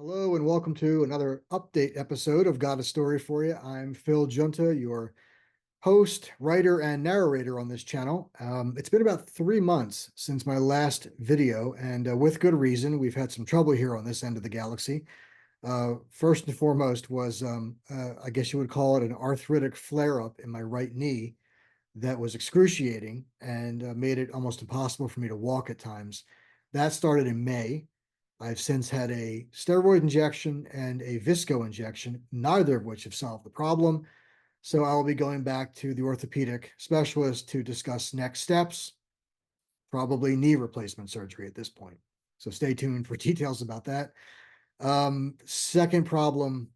Hello and welcome to another update episode of Got a Story for You. I'm Phil Junta, your host, writer, and narrator on this channel. It's been about 3 months since my last video, and with good reason. We've had some trouble here on this end of the galaxy. First and foremost was, I guess you would call it an arthritic flare-up in my right knee that was excruciating and made it almost impossible for me to walk at times. That started in May. I've since had a steroid injection and a visco injection, neither of which have solved the problem. So I'll be going back to the orthopedic specialist to discuss next steps, probably knee replacement surgery at this point. So stay tuned for details about that. Second problem,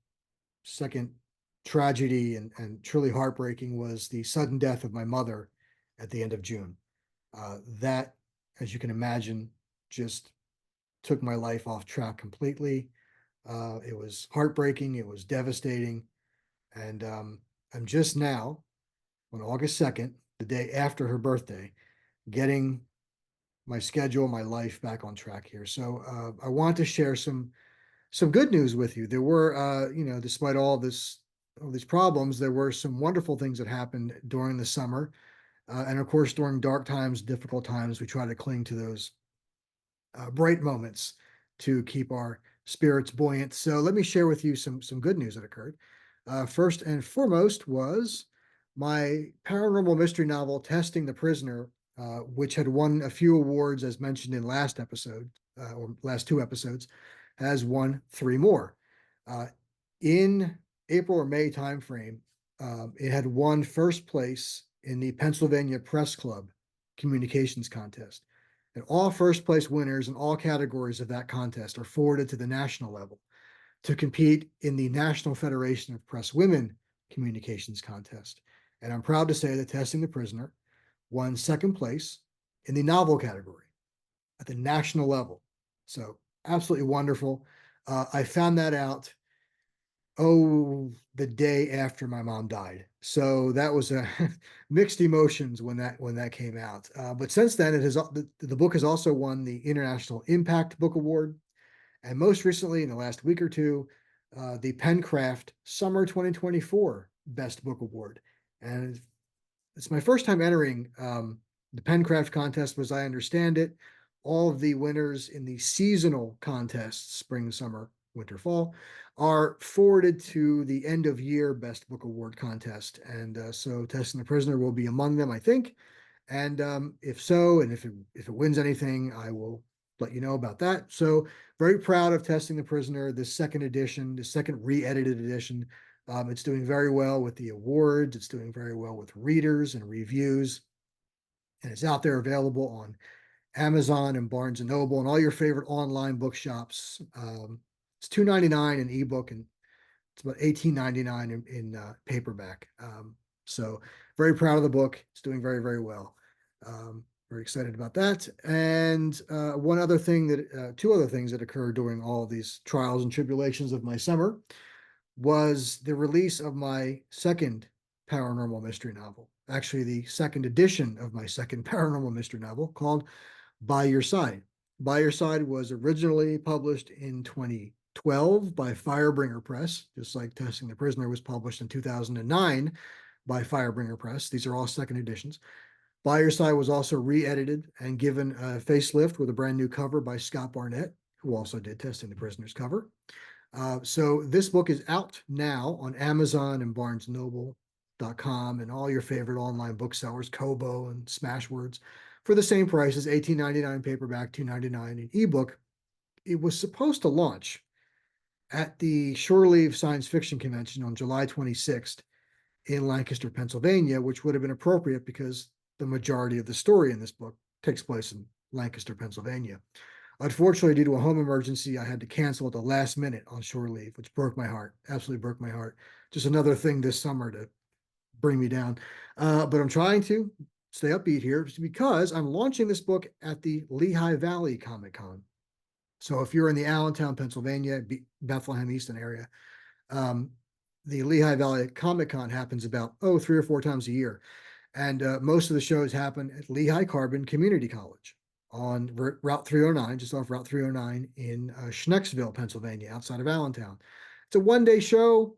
second tragedy and truly heartbreaking was the sudden death of my mother at the end of June. That, as you can imagine, just took my life off track completely. It was heartbreaking. It was devastating. And I'm just now, on August 2nd, the day after her birthday, getting my schedule, my life back on track here. So I want to share some good news with you. There were, despite all these problems, there were some wonderful things that happened during the summer. And of course, during dark times, difficult times, we try to cling to those bright moments to keep our spirits buoyant. So let me share with you some good news that occurred. First and foremost was my paranormal mystery novel, Testing the Prisoner, which had won a few awards, as mentioned in last episode, or last two episodes, has won 3 more. In April or May timeframe, it had won first place in the Pennsylvania Press Club communications contest. And all first place winners in all categories of that contest are forwarded to the national level to compete in the National Federation of Press Women Communications Contest. And I'm proud to say that Testing the Prisoner won second place in the novel category at the national level. So absolutely wonderful. I found that out, the day after my mom died. So that was a mixed emotions when that came out. But since then, the book has also won the International Impact Book Award, and most recently, in the last week or two, the PenCraft Summer 2024 Best Book Award. And it's my first time entering the PenCraft contest, as I understand it. All of the winners in the seasonal contests, spring, summer, winter, fall, are forwarded to the end of year Best Book Award contest. And so Testing the Prisoner will be among them, I think. And if so, and if it wins anything, I will let you know about that. So very proud of Testing the Prisoner, the second edition, the second re-edited edition. It's doing very well with the awards. It's doing very well with readers and reviews. And it's out there available on Amazon and Barnes and Noble and all your favorite online bookshops. It's $2.99 in ebook, and it's about $18.99 in paperback. So very proud of the book. It's doing very, very well. Very excited about that. And two other things that occurred during all of these trials and tribulations of my summer was the release of my second paranormal mystery novel. Actually, the second edition of my second paranormal mystery novel, called By Your Side. By Your Side was originally published in 2012 by Firebringer Press, just like Testing the Prisoner was published in 2009 by Firebringer Press. These are all second editions. By Your Side was also re-edited and given a facelift with a brand new cover by Scott Barnett, who also did Testing the Prisoner's cover. So this book is out now on Amazon and BarnesandNoble.com and all your favorite online booksellers, Kobo and Smashwords, for the same price as $18.99 paperback, $2.99 in ebook. It was supposed to launch at the Shore Leave Science Fiction Convention on July 26th in Lancaster, Pennsylvania, which would have been appropriate because the majority of the story in this book takes place in Lancaster, Pennsylvania. Unfortunately, due to a home emergency, I had to cancel at the last minute on shore leave, which broke my heart, absolutely broke my heart. Just another thing this summer to bring me down. But I'm trying to stay upbeat here because I'm launching this book at the Lehigh Valley Comic Con. So if you're in the Allentown, Pennsylvania, Bethlehem, Easton area, the Lehigh Valley Comic Con happens about 3 or 4 times a year. And most of the shows happen at Lehigh Carbon Community College on Route 309, just off Route 309 in Schnecksville, Pennsylvania, outside of Allentown. It's a 1 day show,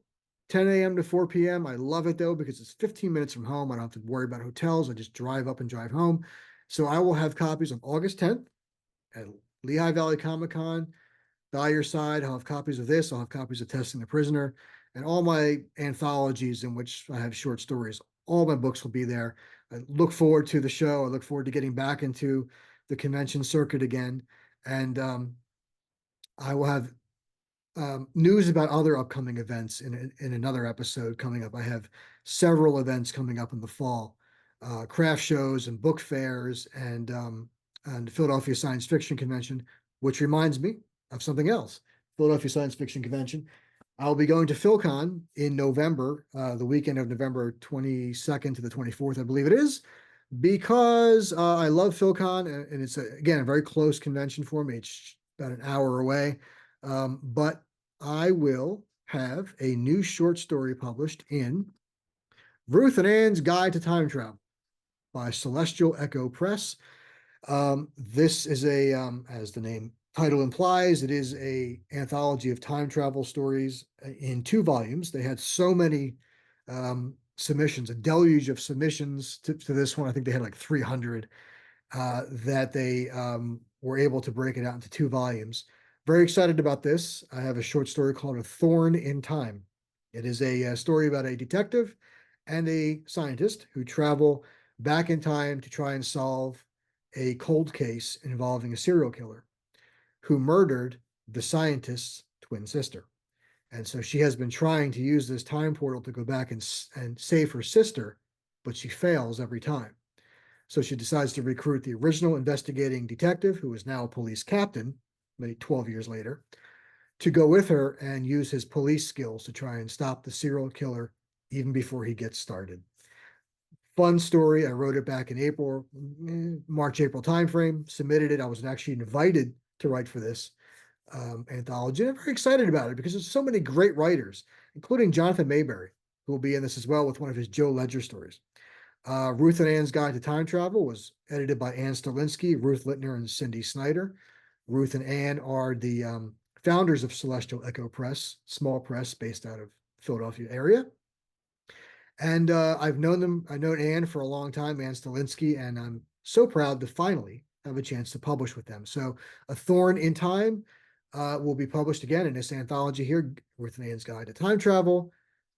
10 a.m. to 4 p.m. I love it though, because it's 15 minutes from home. I don't have to worry about hotels. I just drive up and drive home. So I will have copies on August 10th at Lehigh Valley Comic Con. By your side, I'll have copies of this. I'll have copies of Testing the Prisoner and all my anthologies in which I have short stories. All my books will be there. I look forward to the show. I look forward to getting back into the convention circuit again. And I will have news about other upcoming events in another episode coming up. I have several events coming up in the fall, craft shows and book fairs and the Philadelphia Science Fiction Convention, which reminds me of something else. Philadelphia Science Fiction Convention. I'll be going to PhilCon in November, the weekend of November 22nd to the 24th, I believe it is, because I love PhilCon and it's again a very close convention for me. It's about an hour away, but I will have a new short story published in Ruth and Ann's Guide to Time Travel by Celestial Echo Press. This is as the name title implies, it is a anthology of time travel stories in 2 volumes. They had so many submissions, a deluge of submissions to this one. I think they had like 300 that they were able to break it out into 2 volumes. Very excited about this. I have a short story called A Thorn in Time. It is a story about a detective and a scientist who travel back in time to try and solve a cold case involving a serial killer who murdered the scientist's twin sister. And so she has been trying to use this time portal to go back and save her sister, but she fails every time. So she decides to recruit the original investigating detective, who is now a police captain, maybe 12 years later, to go with her and use his police skills to try and stop the serial killer even before he gets started. Fun story. I wrote it back in April, March, April timeframe, submitted it. I was actually invited to write for this anthology. And I'm very excited about it because there's so many great writers, including Jonathan Mayberry, who will be in this as well with one of his Joe Ledger stories. Ruth and Ann's Guide to Time Travel was edited by Ann Stalinsky, Ruth Littner, and Cindy Snyder. Ruth and Ann are the founders of Celestial Echo Press, small press based out of Philadelphia area. And I've known Ann for a long time, Ann Stalinsky, and I'm so proud to finally have a chance to publish with them. So A Thorn in Time will be published again in this anthology here, Ruth and Ann's Guide to Time Travel.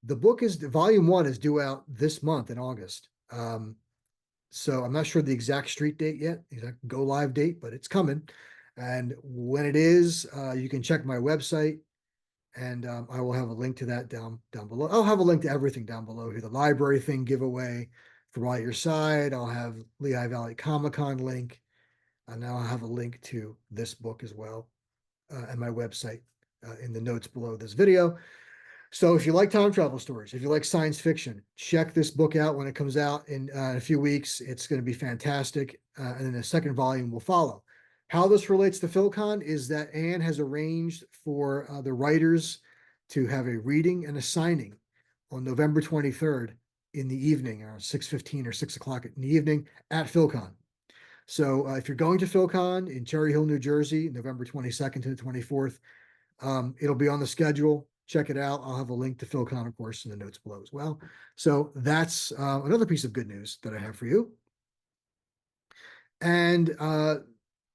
The book volume 1 is due out this month in August. So I'm not sure the exact street date yet, exact go live date, but it's coming. And when it is, you can check my website, and I will have a link to that down below. I'll have a link to everything down below here. The LibraryThing giveaway for By Your Side. I'll have Lehigh Valley Comic Con link, and now I'll have a link to this book as well, and my website in the notes below this video. So if you like time travel stories, if you like science fiction, check this book out when it comes out in a few weeks. It's going to be fantastic. And then the second volume will follow. How this relates to PhilCon is that Anne has arranged for the writers to have a reading and a signing on November 23rd in the evening, around 6:15 or 6 o'clock in the evening at PhilCon. So if you're going to PhilCon in Cherry Hill, New Jersey, November 22nd to the 24th, it'll be on the schedule. Check it out. I'll have a link to PhilCon, of course, in the notes below as well. So that's another piece of good news that I have for you. And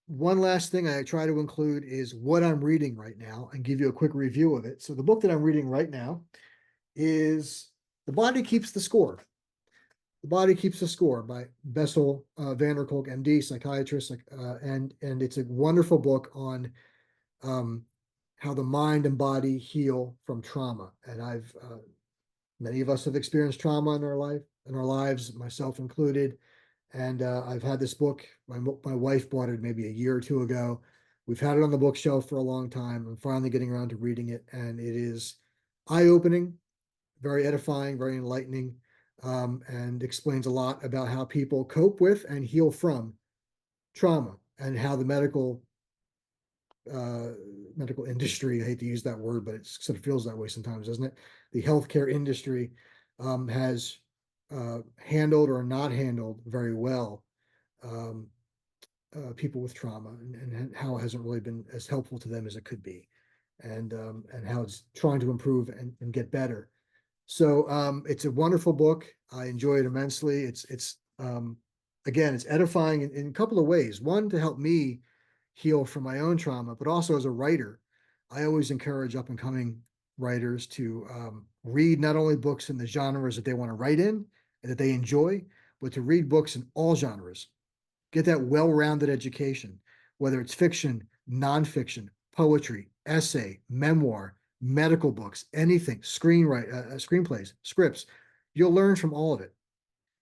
one last thing I try to include is what I'm reading right now and give you a quick review of it. So the book that I'm reading right now is The Body Keeps the Score. The Body Keeps the Score by Bessel van der Kolk, MD, psychiatrist. And it's a wonderful book on how the mind and body heal from trauma. And many of us have experienced trauma in our lives, myself included. And I've had this book. My wife bought it maybe a year or two ago. We've had it on the bookshelf for a long time. I'm finally getting around to reading it, and it is eye-opening, very edifying, very enlightening, and explains a lot about how people cope with and heal from trauma and how the medical industry, I hate to use that word, but it sort of feels that way sometimes, doesn't it? The healthcare industry has handled or not handled very well people with trauma, and how it hasn't really been as helpful to them as it could be, and how it's trying to improve and get better. So it's a wonderful book. I enjoy it immensely. It's again, it's edifying in a couple of ways. One, to help me heal from my own trauma, but also as a writer, I always encourage up and coming writers to read not only books in the genres that they want to write in and that they enjoy, but to read books in all genres. Get that well-rounded education, whether it's fiction, nonfiction, poetry, essay, memoir, medical books, anything, screenplays, scripts. You'll learn from all of it,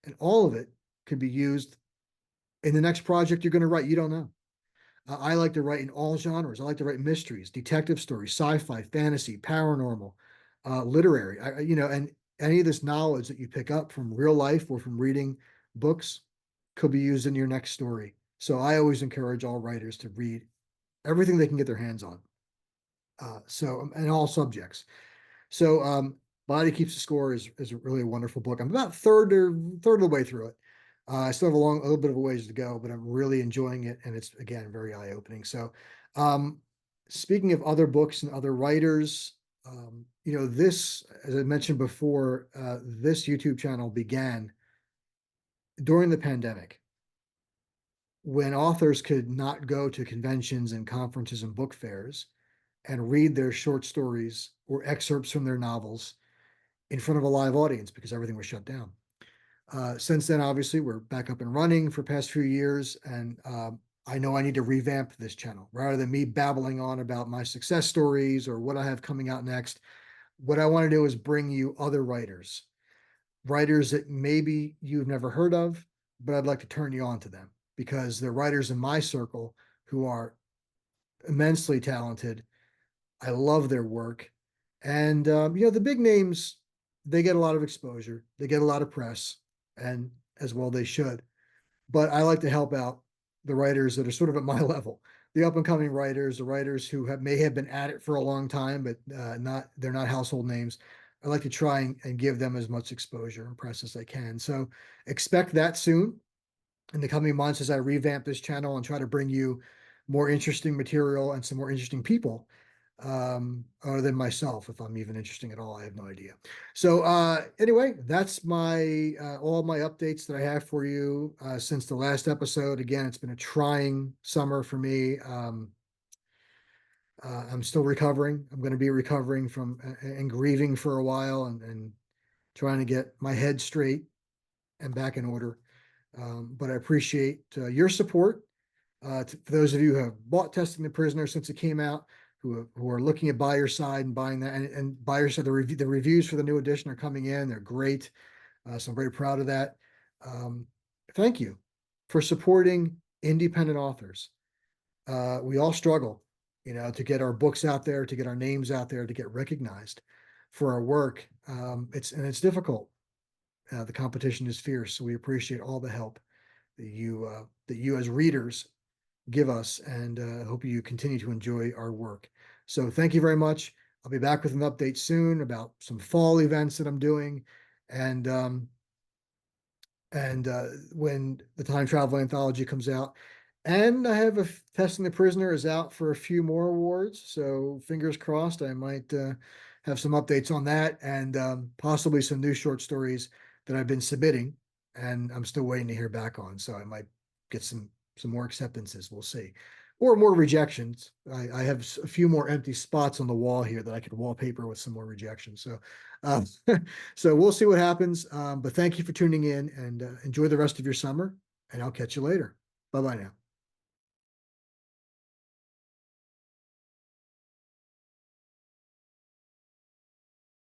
and all of it can be used in the next project you're going to write. You don't know. I like to write in all genres. I like to write mysteries, detective stories, sci-fi, fantasy, paranormal, literary. And any of this knowledge that you pick up from real life or from reading books could be used in your next story. So I always encourage all writers to read everything they can get their hands on. And all subjects. So Body Keeps the Score is really a wonderful book. I'm about third of the way through it. I still have a little bit of a ways to go, but I'm really enjoying it, and it's again very eye opening. So, speaking of other books and other writers, this, as I mentioned before, this YouTube channel began during the pandemic, when authors could not go to conventions and conferences and book fairs and read their short stories or excerpts from their novels in front of a live audience because everything was shut down. Since then, obviously, we're back up and running for the past few years, and I know I need to revamp this channel. Rather than me babbling on about my success stories or what I have coming out next, what I want to do is bring you other writers that maybe you've never heard of, but I'd like to turn you on to them because they're writers in my circle who are immensely talented. I love their work. And, the big names, they get a lot of exposure, they get a lot of press, and as well they should. But I like to help out the writers that are sort of at my level, the up and coming writers, the writers who may have been at it for a long time, but they're not household names. I like to try and give them as much exposure and press as I can. So expect that soon in the coming months as I revamp this channel and try to bring you more interesting material and some more interesting people, other than myself. If I'm even interesting at all, I have no idea. So anyway, that's my all my updates that I have for you since the last episode. Again, it's been a trying summer for me. I'm still recovering. I'm going to be recovering from and grieving for a while, and trying to get my head straight and back in order. But I appreciate your support. For those of you who have bought Testing the Prisoner since it came out, who are looking at Buyer Side and buying that, and Buyer Side, the reviews for the new edition are coming in. They're great. So I'm very proud of that. Thank you for supporting independent authors. We all struggle, to get our books out there, to get our names out there, to get recognized for our work. It's difficult. The competition is fierce, so we appreciate all the help that you as readers give us, and hope you continue to enjoy our work. So thank you very much. I'll be back with an update soon about some fall events that I'm doing, and when the Time Travel Anthology comes out. And I have Testing the Prisoner is out for a few more awards, so fingers crossed. I might have some updates on that, and possibly some new short stories that I've been submitting, and I'm still waiting to hear back on. So I might get some more acceptances. We'll see, or more rejections. I have a few more empty spots on the wall here that I could wallpaper with some more rejections. So, so we'll see what happens. But thank you for tuning in, and enjoy the rest of your summer. And I'll catch you later. Bye bye now.